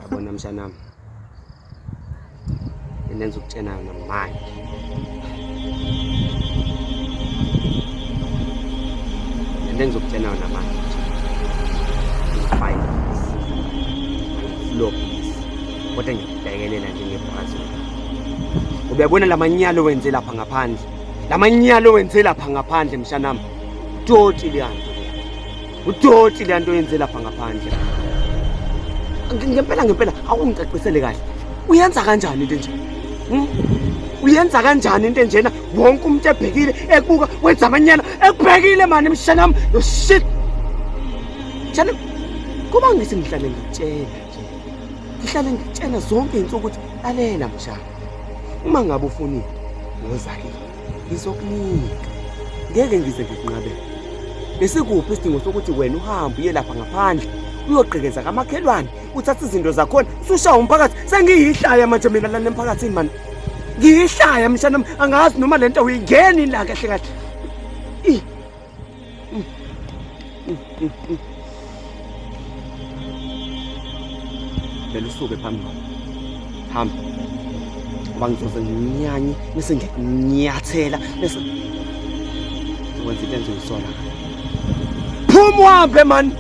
Yabona mshanami, nenza ukutshena namanje. Nenza ukutshena namanje. Fine. Look. Kodwa ngiyabhekelela njengebhazi. Uyabona lamanyalo wenze lapha ngaphandle. Lamanyalo wenze lapha ngaphandle mshanami. Doti leyanto. Udoti leyanto yenze lapha ngaphandle. Ngempela awungicacisele kahle. Uyenza kanjani into nje? Uyenza kanjani into njena? Wonke umuntu ebhekile ekubuka wenza amanyala ekubhekile manje mshanami. Yo shit. Mshana kuba ngithi ngihlale ngitshela nje. Ngihlale ngitshela zonke izinto ukuthi lalela mshana. Uma ngabe ufuna ngozake ngizokunika. Ngeke ngize ngikunqabele. Besikuphi isidingo sokuthi wena uhambe uye lapha ngaphandle uyogqekeza kamakhelwane uthatha izinto zakhona usushaya umphakathi sengiyihlaya manje mina la emphakathini manje ngiyihlaya mshana angazi noma lento uyingeni la kahle kahle Bela usuke phambili hamba ngoba ngizoze nginyanye bese ngiyathela bese wenza into enzoyisola phuma uhambe man